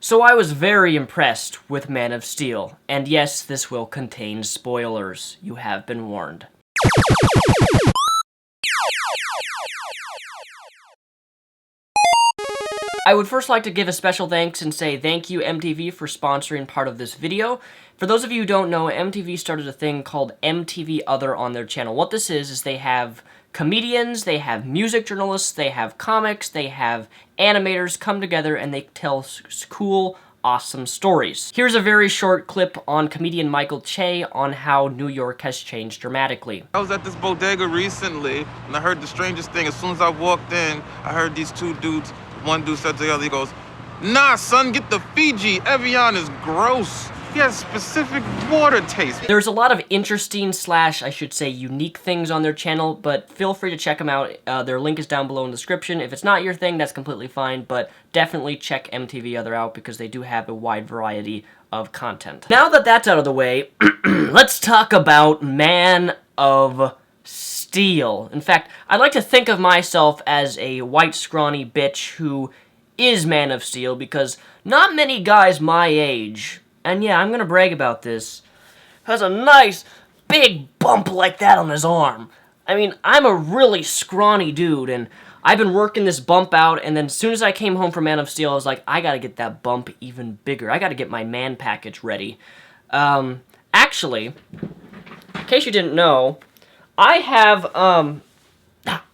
So I was very impressed with Man of Steel, and yes, this will contain spoilers. You have been warned. I would first like to give a special thanks and say thank you MTV for sponsoring part of this video. For those of you who don't know, MTV started a thing called MTV Other on their channel. What this is they have comedians, they have music journalists, they have comics, they have animators come together and they tell cool, awesome stories. Here's a very short clip on comedian Michael Che on how New York has changed dramatically. I was at this bodega recently and I heard the strangest thing. As soon as I walked in, I heard these two dudes. One dude said to the other, he goes, "Nah, son, get the Fiji. Evian is gross. He has specific water taste." There's a lot of interesting slash, I should say, unique things on their channel, but feel free to check them out. Their link is down below in the description. If it's not your thing, that's completely fine, but definitely check MTV Other out because they do have a wide variety of content. Now that that's out of the way, let's talk about Man of Steel. In fact, I'd like to think of myself as a white, scrawny bitch who is Man of Steel, because not many guys my age, and yeah, I'm gonna brag about this, has a nice, big bump like that on his arm. I mean, I'm a really scrawny dude, and I've been working this bump out, and then as soon as I came home from Man of Steel, I was like, I gotta get that bump even bigger. I gotta get my man package ready. Actually, in case you didn't know, I have,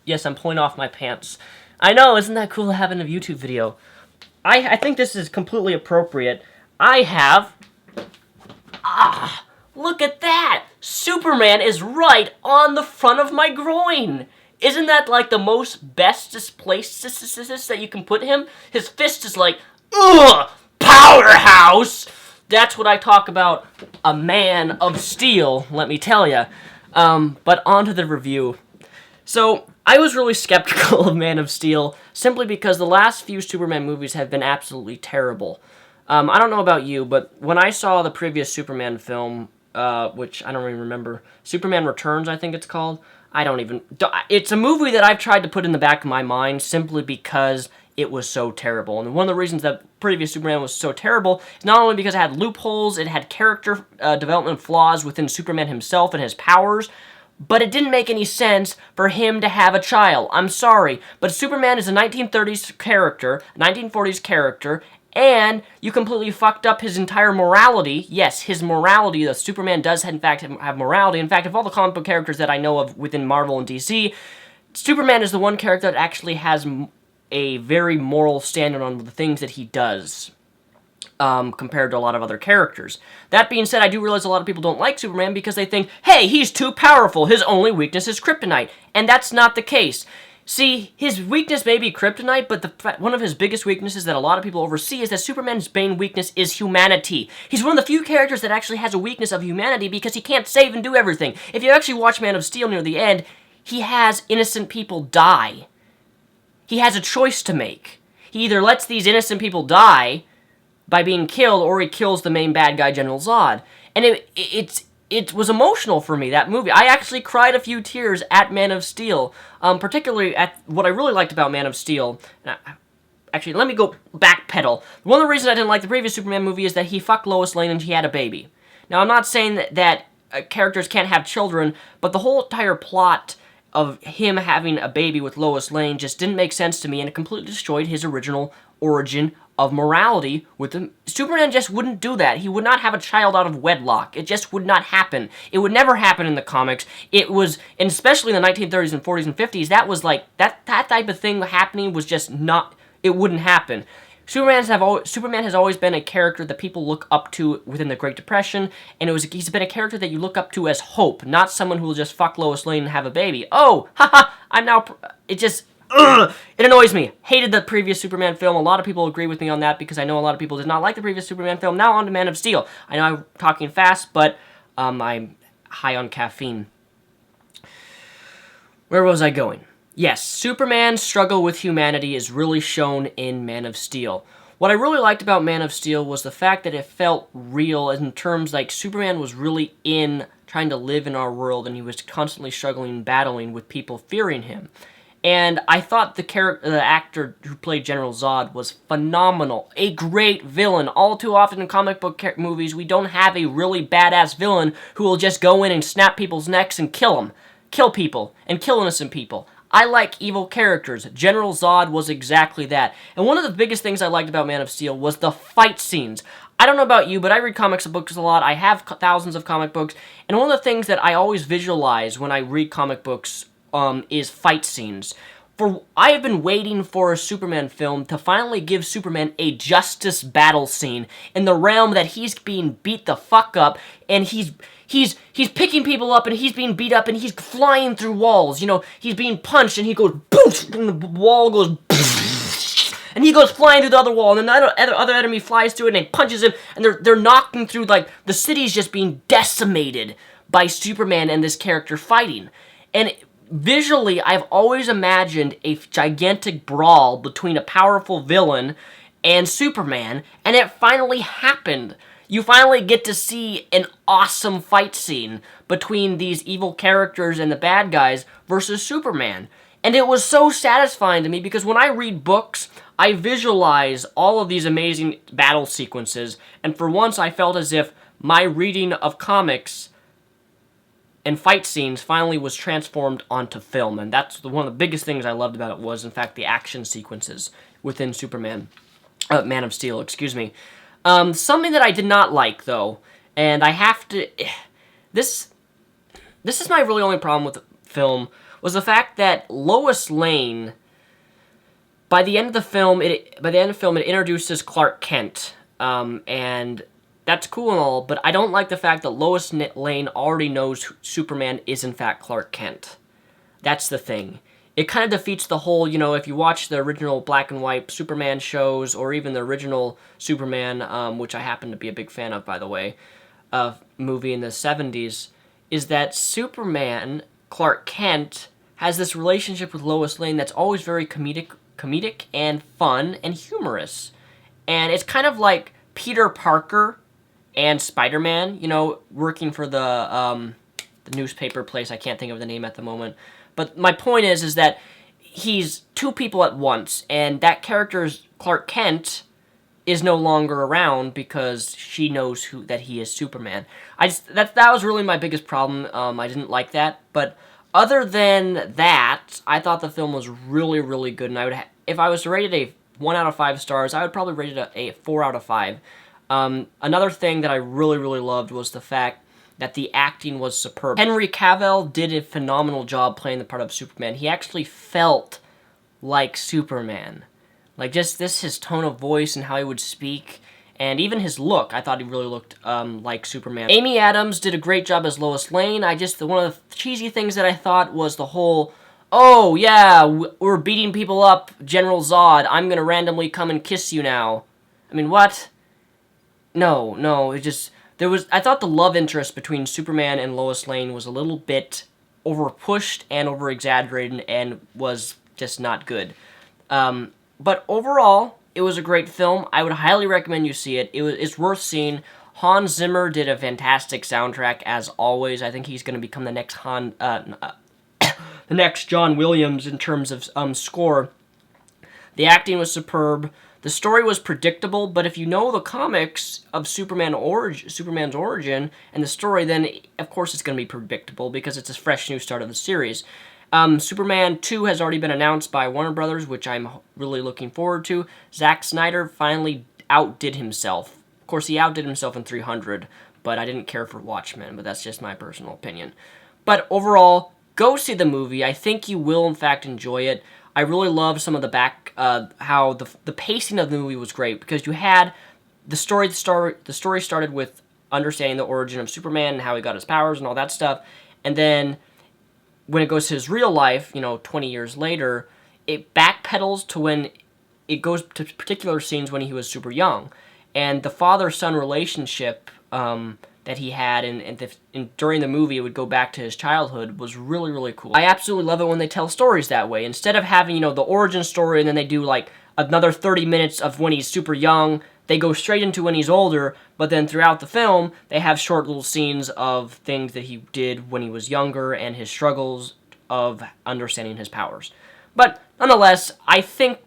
yes, I'm pulling off my pants. I know, isn't that cool to have in a YouTube video? I think this is completely appropriate. I have, look at that! Superman is right on the front of my groin! Isn't that like the most bestest place that you can put him? His fist is like, ugh, powerhouse! That's what I talk about, a Man of Steel, let me tell ya. But on to the review. So, I was really skeptical of Man of Steel, simply because the last few Superman movies have been absolutely terrible. I don't know about you, but when I saw the previous Superman film, which I don't even remember, Superman Returns, I think it's called, it's a movie that I've tried to put in the back of my mind simply because it was so terrible. And one of the reasons that previous Superman was so terrible is not only because it had loopholes, it had character development flaws within Superman himself and his powers, but it didn't make any sense for him to have a child. I'm sorry, but Superman is a 1930s character, 1940s character, and you completely fucked up his entire morality. Yes, his morality, the Superman does in fact have morality. In fact, of all the comic book characters that I know of within Marvel and DC, Superman is the one character that actually has a very moral standard on the things that he does, compared to a lot of other characters. That being said, I do realize a lot of people don't like Superman because they think, hey, he's too powerful, his only weakness is kryptonite, and that's not the case. See, his weakness may be kryptonite, but one of his biggest weaknesses that a lot of people oversee is that Superman's main weakness is humanity. He's one of the few characters that actually has a weakness of humanity because he can't save and do everything. If you actually watch Man of Steel near the end, he has innocent people die. He has a choice to make. He either lets these innocent people die by being killed, or he kills the main bad guy, General Zod. And it was emotional for me, that movie. I actually cried a few tears at Man of Steel, particularly at what I really liked about Man of Steel. Actually, let me go backpedal. One of the reasons I didn't like the previous Superman movie is that he fucked Lois Lane and he had a baby. Now, I'm not saying that characters can't have children, but the whole entire plot of him having a baby with Lois Lane just didn't make sense to me, and it completely destroyed his original origin of morality with him. Superman just wouldn't do that. He would not have a child out of wedlock. It just would not happen. It would never happen in the comics. It was, and especially in the 1930s and 40s and 50s, that was like, that type of thing happening was just not, it wouldn't happen. Superman has always been a character that people look up to within the Great Depression, and he's been a character that you look up to as hope, not someone who will just fuck Lois Lane and have a baby. Oh, haha, it annoys me. Hated the previous Superman film. A lot of people agree with me on that because I know a lot of people did not like the previous Superman film. Now on to Man of Steel. I know I'm talking fast, but I'm high on caffeine. Where was I going? Yes, Superman's struggle with humanity is really shown in Man of Steel. What I really liked about Man of Steel was the fact that it felt real in terms like Superman was really trying to live in our world, and he was constantly struggling and battling with people fearing him. And I thought the actor who played General Zod was phenomenal. A great villain. All too often in comic book movies, we don't have a really badass villain who will just go in and snap people's necks and kill them. Kill people. And kill innocent people. I like evil characters. General Zod was exactly that. And one of the biggest things I liked about Man of Steel was the fight scenes. I don't know about you, but I read comics and books a lot. I have thousands of comic books. And one of the things that I always visualize when I read comic books is fight scenes. I have been waiting for a Superman film to finally give Superman a justice battle scene in the realm that he's being beat the fuck up, and he's picking people up, and he's being beat up, and he's flying through walls. You know, he's being punched, and he goes boosh, and the wall goes boosh, and he goes flying through the other wall, and then the other enemy flies through it, and he punches him, and they're knocking through, like, the city's just being decimated by Superman and this character fighting. And visually, I've always imagined a gigantic brawl between a powerful villain and Superman, and it finally happened. You finally get to see an awesome fight scene between these evil characters and the bad guys versus Superman. And it was so satisfying to me because when I read books, I visualize all of these amazing battle sequences, and for once I felt as if my reading of comics and fight scenes finally was transformed onto film, and that's one of the biggest things I loved about it was, in fact, the action sequences within Man of Steel, excuse me. Something that I did not like, though, and I have to, this is my really only problem with the film, was the fact that Lois Lane, by the end of the film, it introduces Clark Kent, and that's cool and all, but I don't like the fact that Lois Lane already knows Superman is in fact Clark Kent. That's the thing. It kind of defeats the whole, you know, if you watch the original black and white Superman shows, or even the original Superman, which I happen to be a big fan of, by the way, movie in the 70s, is that Superman, Clark Kent, has this relationship with Lois Lane that's always very comedic and fun and humorous. And it's kind of like Peter Parker and Spider-Man, you know, working for the newspaper place. I can't think of the name at the moment. But my point is that he's two people at once, and that character's Clark Kent is no longer around because she knows that he is Superman. That was really my biggest problem. I didn't like that, but other than that, I thought the film was really, really good, and I would if I was to rate it a 1 out of 5 stars, I would probably rate it a 4 out of 5. Another thing that I really, really loved was the fact that the acting was superb. Henry Cavill did a phenomenal job playing the part of Superman. He actually felt like Superman. Like, just his tone of voice and how he would speak, and even his look, I thought he really looked like Superman. Amy Adams did a great job as Lois Lane. One of the cheesy things that I thought was the whole, oh yeah, we're beating people up, General Zod, I'm gonna randomly come and kiss you now. I mean, what? No, it just, I thought the love interest between Superman and Lois Lane was a little bit over-pushed and over-exaggerated and was just not good. But overall, it was a great film. I would highly recommend you see it. It's worth seeing. Hans Zimmer did a fantastic soundtrack, as always. I think he's going to become the next the next John Williams in terms of score. The acting was superb. The story was predictable, but if you know the comics of Superman's origin and the story, then of course it's going to be predictable because it's a fresh new start of the series. Superman 2 has already been announced by Warner Brothers, which I'm really looking forward to. Zack Snyder finally outdid himself. Of course, he outdid himself in 300, but I didn't care for Watchmen, but that's just my personal opinion. But overall, go see the movie. I think you will, in fact, enjoy it. I really love some of how the pacing of the movie was great, because you had the story started with understanding the origin of Superman and how he got his powers and all that stuff, and then when it goes to his real life, 20 years later, it backpedals to when it goes to particular scenes when he was super young, and the father-son relationship that he had, and during the movie it would go back to his childhood, was really, really cool. I absolutely love it when they tell stories that way. Instead of having, the origin story and then they do, like, another 30 minutes of when he's super young, they go straight into when he's older, but then throughout the film, they have short little scenes of things that he did when he was younger and his struggles of understanding his powers. But nonetheless, I think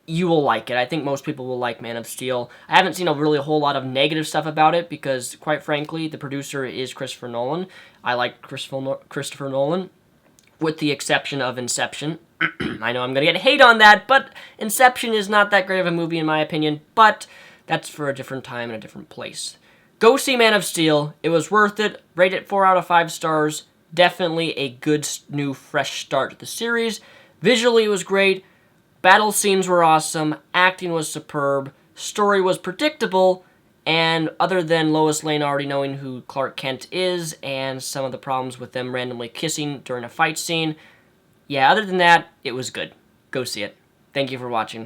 you will like it. I think most people will like Man of Steel. I haven't seen a whole lot of negative stuff about it because, quite frankly, the producer is Christopher Nolan. I like Christopher Nolan, with the exception of Inception. I know I'm going to get hate on that, but Inception is not that great of a movie in my opinion, but that's for a different time and a different place. Go see Man of Steel. It was worth it. Rate it 4 out of 5 stars. Definitely a good, new, fresh start to the series. Visually, it was great. Battle scenes were awesome. Acting was superb. Story was predictable. And other than Lois Lane already knowing who Clark Kent is and some of the problems with them randomly kissing during a fight scene, yeah, other than that, it was good. Go see it. Thank you for watching.